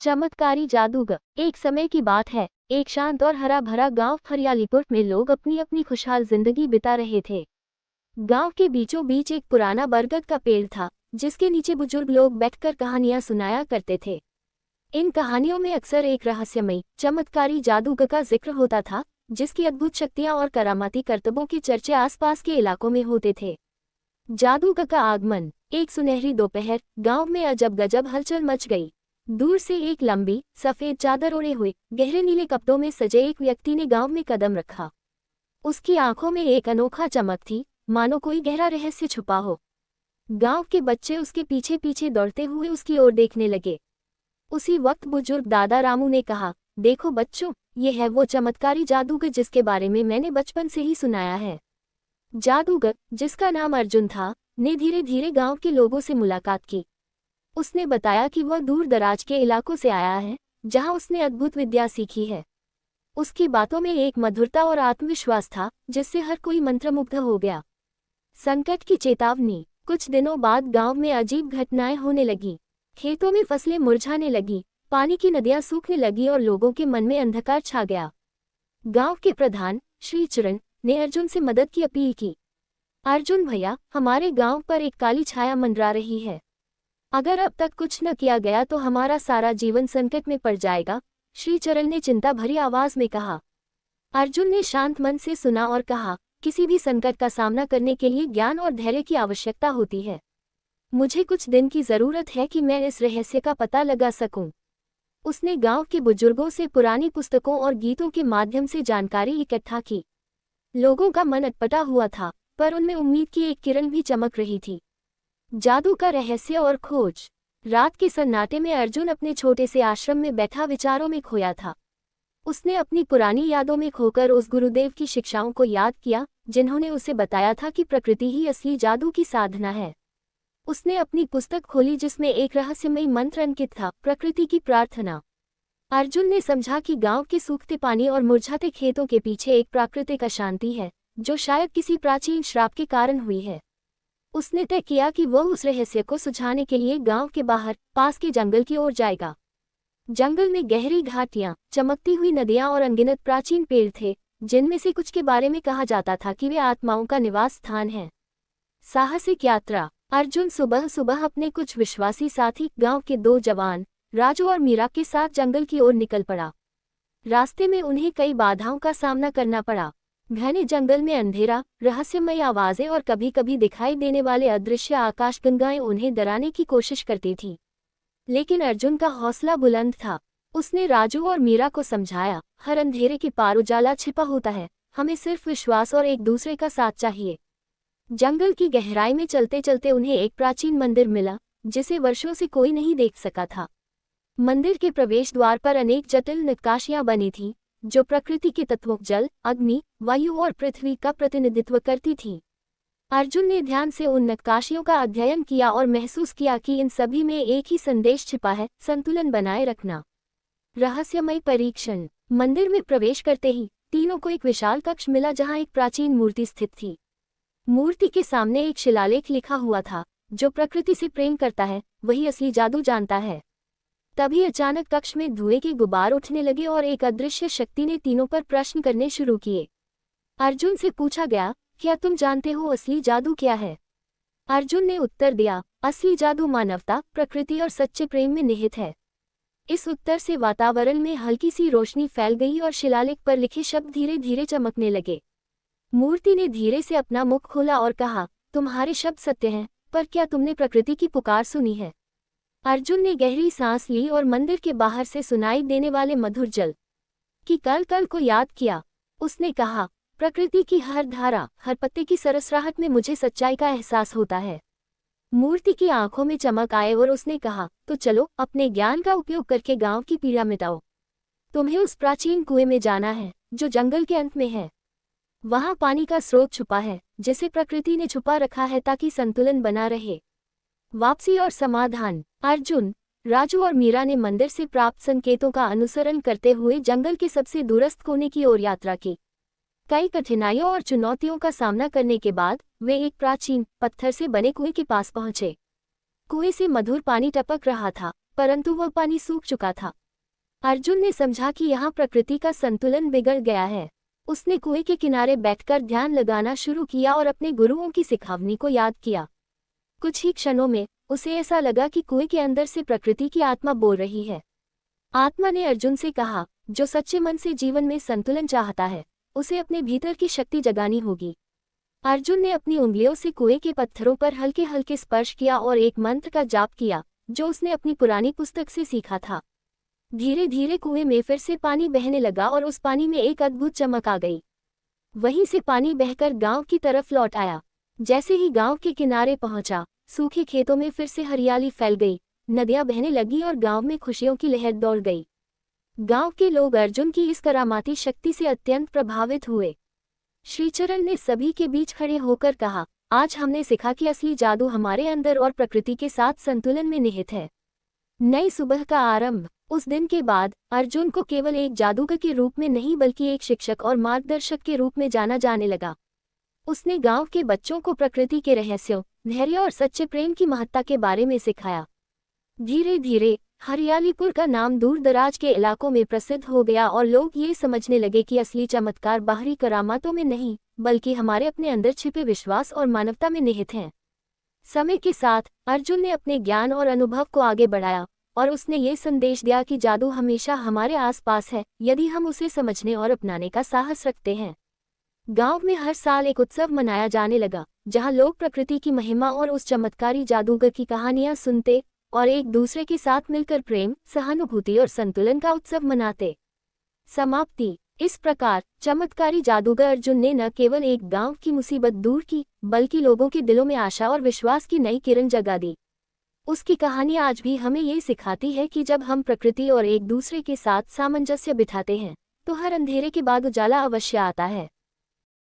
चमत्कारी जादूगर। एक समय की बात है, एक शांत और हरा भरा गांव हरियालीपुर में लोग अपनी अपनी खुशहाल जिंदगी बिता रहे थे। गांव के बीचों बीच एक पुराना बरगद का पेड़ था, जिसके नीचे बुजुर्ग लोग बैठकर कहानियां सुनाया करते थे। इन कहानियों में अक्सर एक रहस्यमयी चमत्कारी जादूगर का जिक्र होता था, जिसकी अद्भुत शक्तियां और करामाती करतबों की चर्चे आसपास के इलाकों में होते थे। जादूगर का आगमन। एक सुनहरी दोपहर गांव में अजब गजब हलचल मच गई। दूर से एक लंबी सफेद चादर ओढ़े हुए गहरे नीले कपड़ों में सजे एक व्यक्ति ने गांव में कदम रखा। उसकी आंखों में एक अनोखा चमक थी, मानो कोई गहरा रहस्य छुपा हो। गांव के बच्चे उसके पीछे पीछे दौड़ते हुए उसकी ओर देखने लगे। उसी वक्त बुजुर्ग दादा रामू ने कहा, देखो बच्चों, ये है वो चमत्कारी जादूगर जिसके बारे में मैंने बचपन से ही सुनाया है। जादूगर, जिसका नाम अर्जुन था, ने धीरे धीरे गांव के लोगों से मुलाकात की। उसने बताया कि वह दूर दराज के इलाकों से आया है, जहां उसने अद्भुत विद्या सीखी है। उसकी बातों में एक मधुरता और आत्मविश्वास था, जिससे हर कोई मंत्रमुग्ध हो गया। संकट की चेतावनी। कुछ दिनों बाद गांव में अजीब घटनाएं होने लगी। खेतों में फसलें मुरझाने लगी, पानी की नदियां सूखने लगी और लोगों के मन में अंधकार छा गया। गांव के प्रधान श्री चरण ने अर्जुन से मदद की अपील की। अर्जुन भैया, हमारे गांव पर एक काली छाया मंडरा रही है। अगर अब तक कुछ न किया गया तो हमारा सारा जीवन संकट में पड़ जाएगा, श्री चरण ने चिंता भरी आवाज में कहा। अर्जुन ने शांत मन से सुना और कहा, किसी भी संकट का सामना करने के लिए ज्ञान और धैर्य की आवश्यकता होती है। मुझे कुछ दिन की जरूरत है कि मैं इस रहस्य का पता लगा सकूं। उसने गांव के बुजुर्गों से पुरानी पुस्तकों और गीतों के माध्यम से जानकारी इकट्ठा की। लोगों का मन अटपटा हुआ था, पर उनमें उम्मीद की एक किरण भी चमक रही थी। जादू का रहस्य और खोज। रात के सन्नाटे में अर्जुन अपने छोटे से आश्रम में बैठा विचारों में खोया था। उसने अपनी पुरानी यादों में खोकर उस गुरुदेव की शिक्षाओं को याद किया, जिन्होंने उसे बताया था कि प्रकृति ही असली जादू की साधना है। उसने अपनी पुस्तक खोली जिसमें एक रहस्यमयी मंत्र अंकित था, प्रकृति की प्रार्थना। अर्जुन ने समझा कि गांव के सूखते पानी और मुरझाते खेतों के पीछे एक प्राकृतिक अशांति है, जो शायद किसी प्राचीन श्राप के कारण हुई है। उसने तय किया कि वह उस रहस्य को सुझाने के लिए गांव के बाहर पास के जंगल की ओर जाएगा। जंगल में गहरी घाटियां, चमकती हुई नदियां और अनगिनत प्राचीन पेड़ थे, जिनमें से कुछ के बारे में कहा जाता था कि वे आत्माओं का निवास स्थान है। साहसिक यात्रा। अर्जुन सुबह सुबह अपने कुछ विश्वासी साथी गांव के 2 जवान राजू और मीरा के साथ जंगल की ओर निकल पड़ा। रास्ते में उन्हें कई बाधाओं का सामना करना पड़ा। घने जंगल में अंधेरा, रहस्यमयी आवाजें और कभी कभी दिखाई देने वाले अदृश्य आकाशगंगाएं उन्हें डराने की कोशिश करती थीं। लेकिन अर्जुन का हौसला बुलंद था। उसने राजू और मीरा को समझाया, हर अंधेरे के पार उजाला छिपा होता है, हमें सिर्फ विश्वास और एक दूसरे का साथ चाहिए। जंगल की गहराई में चलते चलते उन्हें एक प्राचीन मंदिर मिला, जिसे वर्षों से कोई नहीं देख सका था। मंदिर के प्रवेश द्वार पर अनेक जटिल नक्काशियां बनी थीं, जो प्रकृति के तत्वों जल, अग्नि, वायु और पृथ्वी का प्रतिनिधित्व करती थीं। अर्जुन ने ध्यान से उन नक्काशियों का अध्ययन किया और महसूस किया कि इन सभी में एक ही संदेश छिपा है, संतुलन बनाए रखना। रहस्यमय परीक्षण। मंदिर में प्रवेश करते ही तीनों को एक विशाल कक्ष मिला जहां एक प्राचीन मूर्ति स्थित थी। मूर्ति के सामने एक शिलालेख लिखा हुआ था, जो प्रकृति से प्रेम करता है वही असली जादू जानता है। तभी अचानक कक्ष में धुएं के गुबार उठने लगे और एक अदृश्य शक्ति ने तीनों पर प्रश्न करने शुरू किए। अर्जुन से पूछा गया, क्या तुम जानते हो असली जादू क्या है? अर्जुन ने उत्तर दिया, असली जादू मानवता, प्रकृति और सच्चे प्रेम में निहित है। इस उत्तर से वातावरण में हल्की सी रोशनी फैल गई और शिलालेख पर लिखे शब्द धीरे धीरे चमकने लगे। मूर्ति ने धीरे से अपना मुख खोला और कहा, तुम्हारे शब्द सत्य हैं, पर क्या तुमने प्रकृति की पुकार सुनी है? अर्जुन ने गहरी सांस ली और मंदिर के बाहर से सुनाई देने वाले मधुर जल की कल को याद किया। उसने कहा, प्रकृति की हर धारा, हर पत्ते की सरसराहट में मुझे सच्चाई का एहसास होता है। मूर्ति की आंखों में चमक आए और उसने कहा, तो चलो अपने ज्ञान का उपयोग करके गांव की पीड़ा मिटाओ। तुम्हें उस प्राचीन कुएं में जाना है, जो जंगल के अंत में है। वहां पानी का स्रोत छुपा है, जिसे प्रकृति ने छुपा रखा है ताकि संतुलन बना रहे। वापसी और समाधान। अर्जुन, राजू और मीरा ने मंदिर से प्राप्त संकेतों का अनुसरण करते हुए जंगल के सबसे दूरस्थ कोने की ओर यात्रा की। कई कठिनाइयों और चुनौतियों का सामना करने के बाद वे एक प्राचीन पत्थर से बने कुएं के पास पहुंचे। कुएं से मधुर पानी टपक रहा था, परंतु वह पानी सूख चुका था। अर्जुन ने समझा कि यहाँ प्रकृति का संतुलन बिगड़ गया है। उसने कुएं के किनारे बैठकर ध्यान लगाना शुरू किया और अपने गुरुओं की सिखावनी को याद किया। कुछ ही क्षणों में उसे ऐसा लगा कि कुएं के अंदर से प्रकृति की आत्मा बोल रही है। आत्मा ने अर्जुन से कहा, जो सच्चे मन से जीवन में संतुलन चाहता है, उसे अपने भीतर की शक्ति जगानी होगी। अर्जुन ने अपनी उंगलियों से कुएं के पत्थरों पर हल्के हल्के स्पर्श किया और एक मंत्र का जाप किया, जो उसने अपनी पुरानी पुस्तक से सीखा था। धीरे धीरे कुएं में फिर से पानी बहने लगा और उस पानी में एक अद्भुत चमक आ गई। वहीं से पानी बहकर गांव की तरफ लौट आया। जैसे ही गांव के किनारे पहुंचा, सूखे खेतों में फिर से हरियाली फैल गई, नदियां बहने लगी और गांव में खुशियों की लहर दौड़ गई। गांव के लोग अर्जुन की इस करामाती शक्ति से अत्यंत प्रभावित हुए। श्रीचरण ने सभी के बीच खड़े होकर कहा, आज हमने सीखा कि असली जादू हमारे अंदर और प्रकृति के साथ संतुलन में निहित है। नई सुबह का आरंभ। उस दिन के बाद अर्जुन को केवल एक जादूगर के रूप में नहीं बल्कि एक शिक्षक और मार्गदर्शक के रूप में जाना जाने लगा। उसने गांव के बच्चों को प्रकृति के रहस्यों, धैर्य और सच्चे प्रेम की महत्ता के बारे में सिखाया। धीरे धीरे हरियालीपुर का नाम दूर दराज के इलाकों में प्रसिद्ध हो गया और लोग ये समझने लगे कि असली चमत्कार बाहरी करामातों में नहीं, बल्कि हमारे अपने अंदर छिपे विश्वास और मानवता में निहित हैं। समय के साथ अर्जुन ने अपने ज्ञान और अनुभव को आगे बढ़ाया और उसने ये संदेश दिया कि जादू हमेशा हमारे आसपास है, यदि हम उसे समझने और अपनाने का साहस रखते हैं। गांव में हर साल एक उत्सव मनाया जाने लगा, जहां लोग प्रकृति की महिमा और उस चमत्कारी जादूगर की कहानियां सुनते और एक दूसरे के साथ मिलकर प्रेम, सहानुभूति और संतुलन का उत्सव मनाते। समाप्ति। इस प्रकार चमत्कारी जादूगर अर्जुन ने न केवल एक गांव की मुसीबत दूर की, बल्कि लोगों के दिलों में आशा और विश्वास की नई किरण जगा दी। उसकी कहानी आज भी हमें ये सिखाती है कि जब हम प्रकृति और एक दूसरे के साथ सामंजस्य बिठाते हैं, तो हर अंधेरे के बाद उजाला अवश्य आता है।